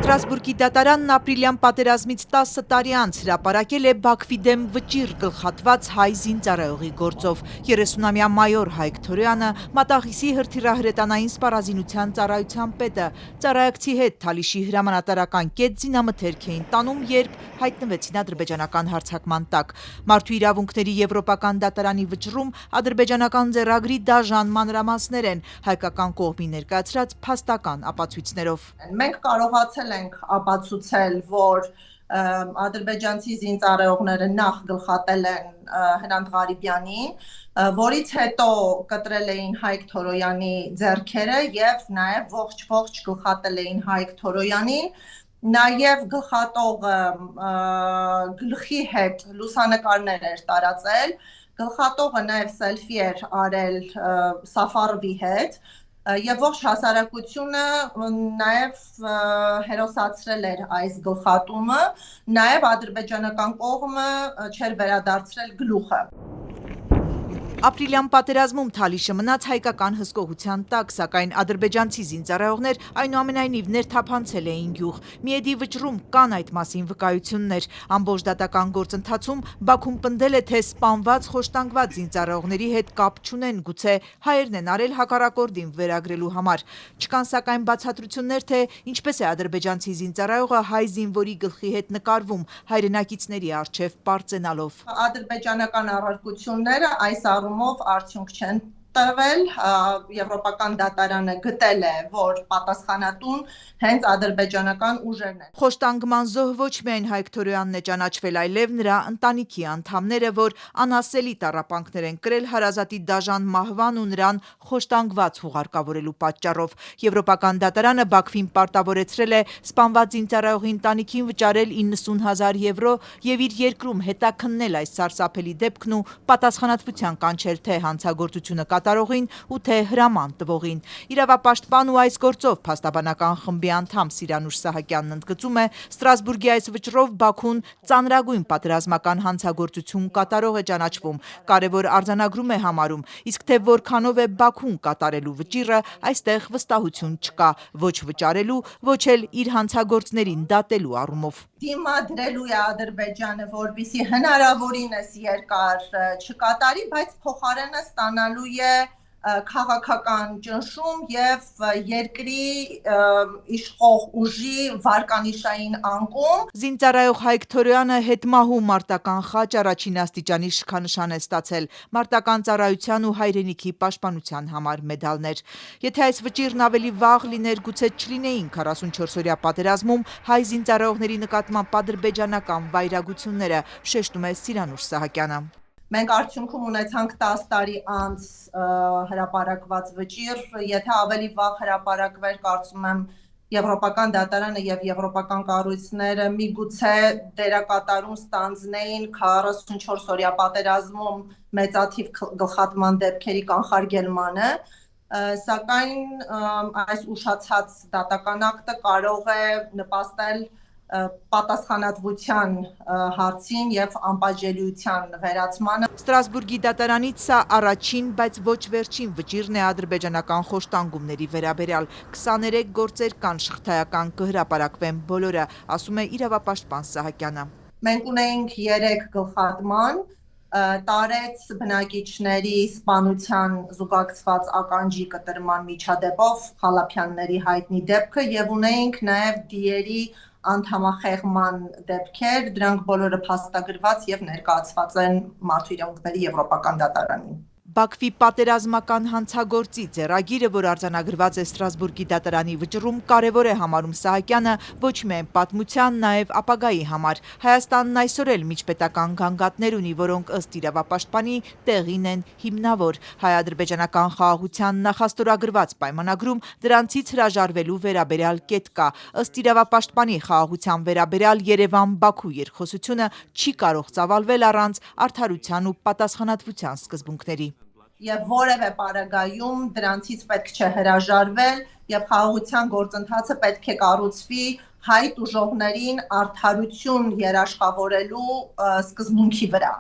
Ստրասբուրգի դատարանն ապրիլյան պատերազմից 10 տարի անց հրապարակել է Բաքվի դեմ վճիռ գլխատված հայ զինծառայողի գործով։ 30-ամյա մայոր Հայկ Թորոյանը մատաղիսի հրթիռահրետանային սպառազինության ծառայության պետը ծառայակցի հետ Թալիշի հրամանատարական կետ զինամթերք էին տանում, երբ հայտնվեցին ադրբեջանական հարձակման տակ։ Մարդու իրավունքների եվրոպական դատարանի վճռում ադրբեջանական ձեռագրի դաժան մանրամասներ են հայկական կողմի ներկայացրած փաստական ապացույցներով։ Մենք կարողացել ենք ապացուցել, որ ադրբեջանցի զինծառայողները նախ գլխատել են Հրանտ Ղարիբյանին, որից հետո կտրել էին Հայկ Թորոյանի ձեռքերը եւ նաեւ ողջ գլխատել էին Հայկ Թորոյանին, նաեւ գլխատողը գլխի հետ լուսանկարներ էր տարածել, գլխատողը նաեւ սելֆի էր արել Սաֆարովի հետ եւ ողջ հասարակությունը նաեւ հերոսացրել էր այս գլխատումը, նաեւ ադրբեջանական կողմը չէր վերադարձրել գլուխը։ Ապրիլյան պատերազմում Թալիշը մնաց հայկական հսկողության տակ, սակայն ադրբեջանցի զինծառայողներ այնուամենայնիվ ներթափանցել էին գյուղ։ Միեդի վճռում կան այդ մասին վկայություններ։ Ամբողջ դատական գործընթացում Բաքուն պնդել է, թե սպանված խոշտանգված զինծառայողների հետ կապ չունեն, գուցե հայերն են արել հակառակորդին վերագրելու համար։ Չկան սակայն բացատրություններ, թե ինչպես է ադրբեջանցի զինծառայողը հայ զինվորի գլխի հետ նկարվում, հայրենակիցների առջև պարծենալով։ Ադրբեջանական առարկությունները այս առումով արդյունք չեն տվել, եվրոպական դատարանը գտել է, որ պատասխանատուն հենց ադրբեջանական ուժերն են։ Խոշտանգման զոհ ոչ միայն Հայկ Թորոյանն է ճանաչվել, այլև նրա ընտանիքի անդամները, որ անասելի տառապանքներ են կրել հարազատի դաժան մահվան ու նրան խոշտանգված հուղարկավորելու պատճառով։ Եվրոպական դատարանը Բաքվին պարտավորեցրել է սպանված զինծառայողի ընտանիքին վճարել 90,000 եվրո եւ իր երկրում հետաքննել այս սարսափելի դեպքն ու պատասխանատվության կանչել թե հանցագործությունը կատարողին ու թե հրաման տվողին։ Իրավապաշտպան ու այս գործով փաստաբանական խմբի անդամ Սիրանուշ Սահակյանն ընդգծում է, Ստրասբուրգի այս վճռով Բաքուն ծանրագույն պատերազմական հանցագործություն կատարող է ճանաչվում, կարևոր արձանագրում է համարում, իսկ թե որքանով է Բաքուն կատարելու վճիռը, այստեղ վստահություն չկա, ոչ վճարելու, ոչ էլ իր հանցագործներին դատելու առումով։ Դիմադրելու է Ադրբեջանը, որպեսզի հնարավորինս երկար չկատարի, բայց փոխարենը ստանալու է քաղաքական ճնշում եւ երկրի իշխող ուժի վարկանիշային անկում։ Զինծառայող Հայկ Թորոյանը հետմահու մարտական խաչ առաջին աստիճանի շքանշան է ստացել, մարտական ծառայության ու հայրենիքի պաշտպանության համար մեդալներ։ Եթե այս վճիռն ավելի վաղ լիներ, գուցե չլինեին 44-օրյա պատերազմում հայ զինծառայողների նկատմամբ ադրբեջանական վայրագությունները, շեշտում է Սիրանուշ Սահակյանը։ Մենք արդյունքում ունեցանք 10 տարի անց հրապարակված վճիռ, եթե ավելի վաղ հրապարակվեր, կարծում եմ Եվրոպական դատարանը եւ եվրոպական կառույցները միգուցե դերակատարում ստանձնեին 44-օրյա պատերազմում մեծաթիվ գլխատման դեպքերի կանխարգելմանը, սակայն այս ուշացած դատական ակտը կարող է նպաստել պատասխանատվության հարցին եւ անպատժելիության վերացմանը։ Ստրասբուրգի դատարանից սա առաջին, բայց ոչ վերջին վճիռն է ադրբեջանական խոշտանգումների վերաբերյալ։ 23 գործեր կան, շղթայական կհրապարակվեն բոլորը, ասում է իրավապաշտպան Սահակյանը։ Մենք ունեինք 3 գլխատման, տարեց բնակիչների սպանության զուգակցված ականջի կտրման միջադեպով Խալափյանների հայտնի դեպքը եւ ունեինք նաեւ դիերի անդամախեղման դեպքեր, դրանք բոլորը փաստագրված եւ ներկայացված են Մարդու իրավունքների եվրոպական դատարանին։ Բաքվի պատերազմական հանցագործի ձեռագիրը, որ արձանագրված է Ստրասբուրգի դատարանի վճռում, կարևոր է համարում Սահակյանը ոչ միայն պատմության, նաև ապագայի համար։ Հայաստանն այսօր էլ միջպետական գանգատներ ունի, որոնք ըստ իրավապաշտպանի տեղին են հիմնավոր։ Հայ-ադրբեջանական խաղաղության նախաստորագրված պայմանագրում դրանցից հրաժարվելու վերաբերյալ կետ կա։ Ըստ իրավապաշտպանի խաղաղության վերաբերյալ Երևան-Բաքու երկխոսությունը չի կարող ծավալվել առանց արդարության ու պատասխանատվության սկզբունքների։ Եվ որևէ պարագայում դրանցից պետք չէ հրաժարվել եւ խաղաղության գործընթացը պետք է կառուցվի հայ ուժողներին արդարություն երաշխավորելու սկզբունքի վրա։